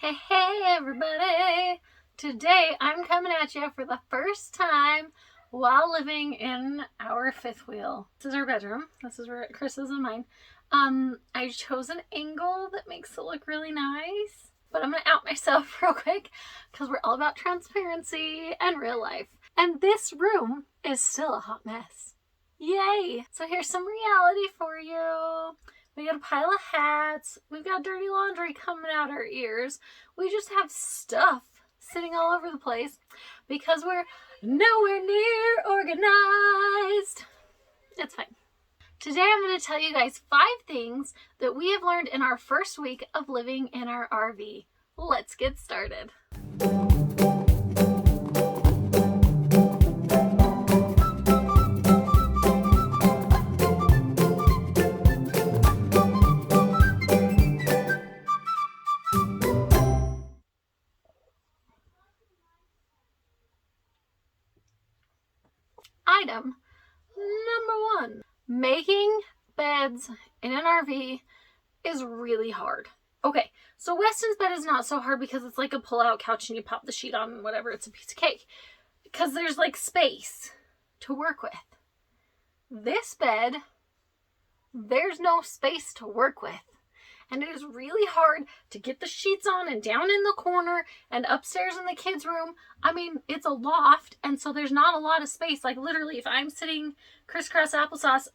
Hey everybody! Today I'm coming at you for the first time while living in our fifth wheel. This is our bedroom. This is where Chris's and mine. I chose an angle that makes it look really nice, but I'm gonna out myself real quick because we're all about transparency and real life. And this room is still a hot mess. Yay! So here's some reality for you. We got a pile of hats. We've got dirty laundry coming out our ears. We just have stuff sitting all over the place because we're nowhere near organized. It's fine. Today I'm going to tell you guys 5 things that we have learned in our first week of living in our RV. Let's get started. Item number 1. Making beds in an RV is really hard. Okay, so Weston's bed is not so hard because it's like a pull-out couch and you pop the sheet on and whatever, it's a piece of cake. Because there's like space to work with. This bed, there's no space to work with. And it is really hard to get the sheets on and down in the corner and upstairs in the kids' room. I mean, it's a loft, and so there's not a lot of space. Like literally, if I'm sitting crisscross applesauce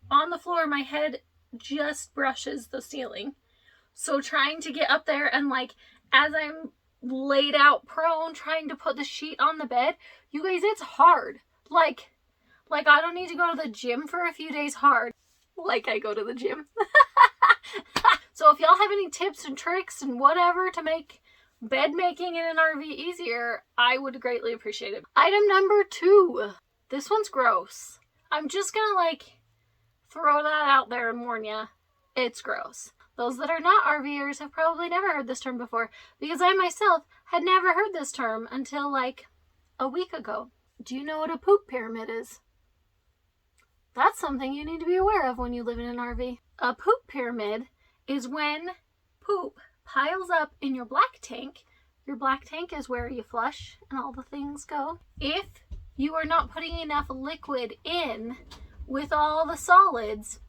on the floor, my head just brushes the ceiling. So trying to get up there and like, as I'm laid out prone, trying to put the sheet on the bed, you guys, it's hard. Like I don't need to go to the gym for a few days hard. Like I go to the gym. So if y'all have any tips and tricks and whatever to make bed making in an RV easier, I would greatly appreciate it. Item number 2. This one's gross. I'm just gonna throw that out there and warn ya. It's gross. Those that are not RVers have probably never heard this term before because I myself had never heard this term until a week ago. Do you know what a poop pyramid is? That's something you need to be aware of when you live in an RV. A poop pyramid is when poop piles up in your black tank. Your black tank is where you flush and all the things go. If you are not putting enough liquid in with all the solids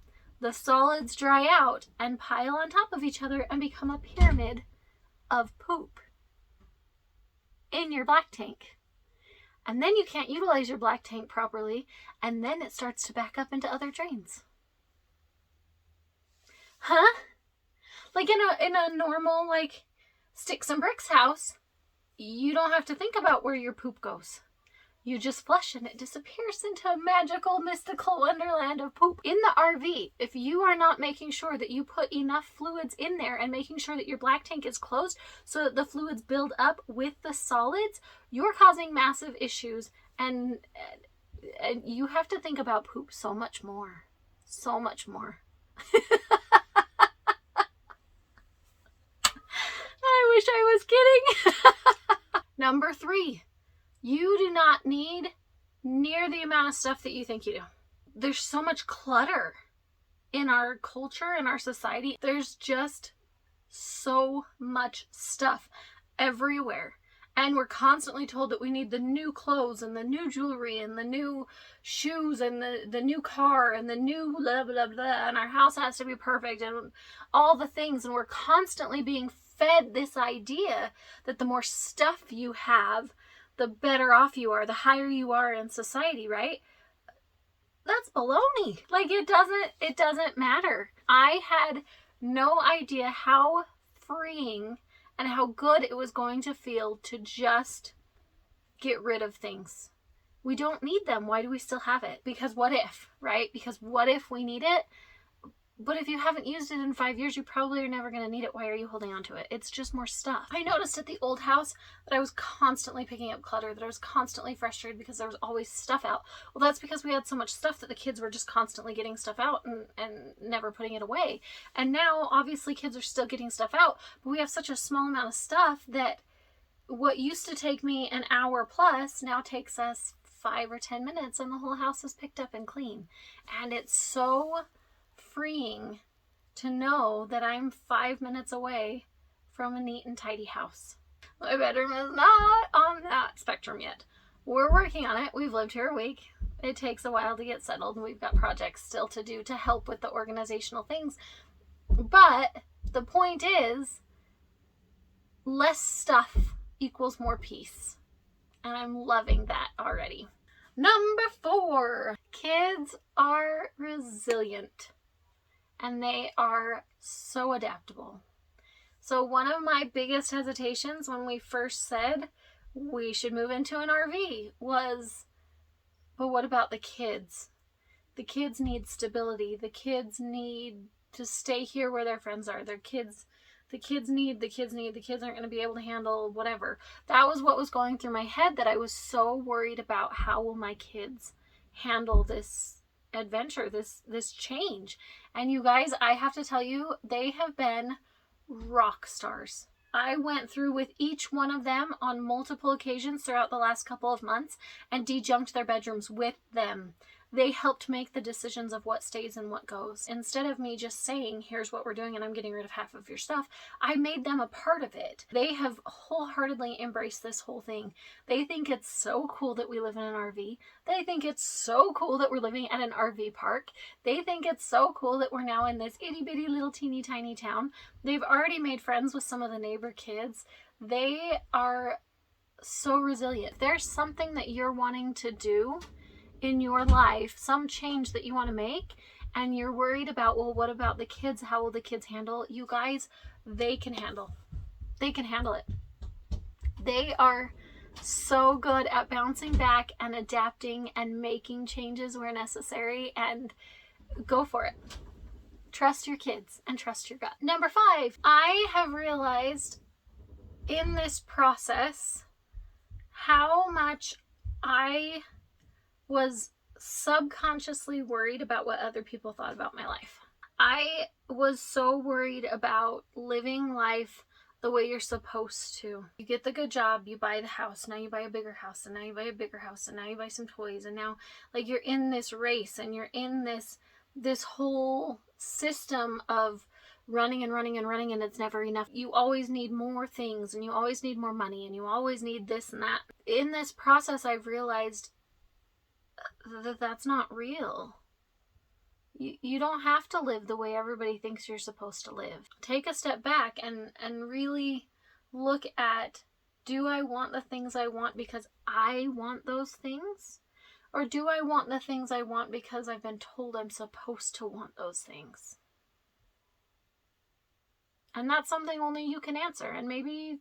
dry out and pile on top of each other and become a pyramid of poop in your black tank. And then you can't utilize your black tank properly, and then it starts to back up into other drains. Huh? Like in a normal sticks and bricks house, you don't have to think about where your poop goes. You just flush and it disappears into a magical, mystical wonderland of poop. In the RV, if you are not making sure that you put enough fluids in there and making sure that your black tank is closed so that the fluids build up with the solids, you're causing massive issues, and you have to think about poop so much more. So much more. I wish I was kidding. Number 3. You do not need near the amount of stuff that you think you do. There's so much clutter in our culture, in our society. There's just so much stuff everywhere. And we're constantly told that we need the new clothes and the new jewelry and the new shoes and the new car and the new blah, blah, blah. And our house has to be perfect and all the things. And we're constantly being fed this idea that the more stuff you have, the better off you are, the higher you are in society, right? That's baloney. It doesn't matter. I had no idea how freeing and how good it was going to feel to just get rid of things. We don't need them. Why do we still have it? Because what if, right? Because what if we need it? But if you haven't used it in 5 years, you probably are never going to need it. Why are you holding on to it? It's just more stuff. I noticed at the old house that I was constantly picking up clutter, that I was constantly frustrated because there was always stuff out. Well, that's because we had so much stuff that the kids were just constantly getting stuff out and never putting it away. And now, obviously, kids are still getting stuff out, but we have such a small amount of stuff that what used to take me an hour plus now takes us 5 or 10 minutes and the whole house is picked up and clean. And it's so freeing to know that I'm 5 minutes away from a neat and tidy house. My bedroom is not on that spectrum yet. We're working on it. We've lived here a week. It takes a while to get settled, and we've got projects still to do to help with the organizational things. But the point is, less stuff equals more peace. And I'm loving that already. Number 4, kids are resilient and they are so adaptable. So one of my biggest hesitations when we first said we should move into an RV was, but what about the kids? The kids need stability. The kids need to stay here where their friends are. The kids aren't going to be able to handle whatever. That was what was going through my head, that I was so worried about how will my kids handle this adventure, this change. And you guys, I have to tell you, they have been rock stars. I went through with each one of them on multiple occasions throughout the last couple of months and dejunked their bedrooms with them. They helped make the decisions of what stays and what goes. Instead of me just saying, here's what we're doing and I'm getting rid of half of your stuff, I made them a part of it. They have wholeheartedly embraced this whole thing. They think it's so cool that we live in an RV. They think it's so cool that we're living at an RV park. They think it's so cool that we're now in this itty bitty little teeny tiny town. They've already made friends with some of the neighbor kids. They are so resilient. If there's something that you're wanting to do in your life, some change that you want to make, and you're worried about, well, what about the kids? How will the kids handle? You guys, they can handle it. They are so good at bouncing back and adapting and making changes where necessary, and go for it. Trust your kids and trust your gut. Number 5, I have realized in this process how much I was subconsciously worried about what other people thought about my life. I was so worried about living life the way you're supposed to. You get the good job, you buy the house, now you buy a bigger house, and now you buy a bigger house, and now you buy some toys, and now like you're in this race and you're in this whole system of running and running and running, and it's never enough. You always need more things, and you always need more money, and you always need this and that. In this process, I've realized that's not real. You don't have to live the way everybody thinks you're supposed to live. Take a step back and really look at, do I want the things I want because I want those things? Or do I want the things I want because I've been told I'm supposed to want those things? And that's something only you can answer. And maybe,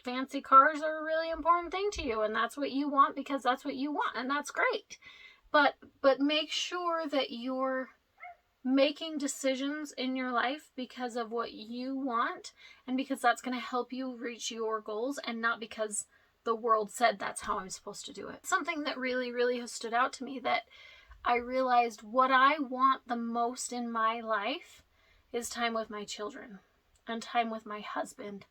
fancy cars are a really important thing to you, and that's what you want because that's what you want, and that's great. But make sure that you're making decisions in your life because of what you want, and because that's going to help you reach your goals, and not because the world said that's how I'm supposed to do it. Something that really, really has stood out to me, that I realized what I want the most in my life is time with my children and time with my husband.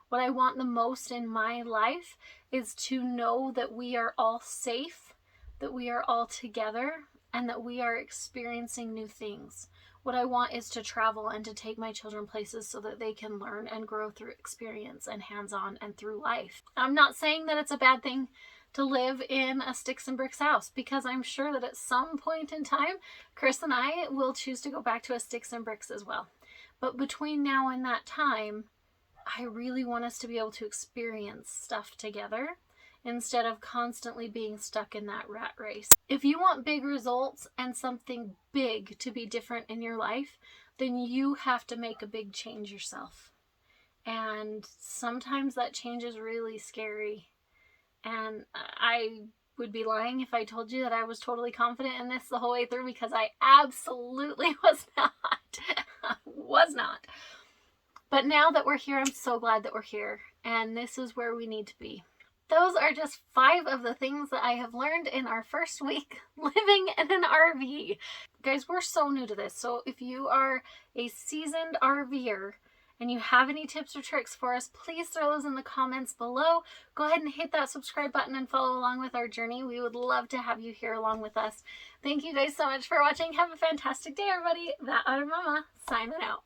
What I want the most in my life is to know that we are all safe, that we are all together, and that we are experiencing new things. What I want is to travel and to take my children places so that they can learn and grow through experience and hands-on and through life. I'm not saying that it's a bad thing to live in a sticks and bricks house, because I'm sure that at some point in time, Chris and I will choose to go back to a sticks and bricks as well. But between now and that time, I really want us to be able to experience stuff together instead of constantly being stuck in that rat race. If you want big results and something big to be different in your life, then you have to make a big change yourself. And sometimes that change is really scary. And I would be lying if I told you that I was totally confident in this the whole way through, because I absolutely was not. Was not. But now that we're here, I'm so glad that we're here, and this is where we need to be. Those are just 5 of the things that I have learned in our first week living in an RV. Guys, we're so new to this, so if you are a seasoned RVer and you have any tips or tricks for us, please throw those in the comments below. Go ahead and hit that subscribe button and follow along with our journey. We would love to have you here along with us. Thank you guys so much for watching. Have a fantastic day, everybody. That Otter Mama signing out.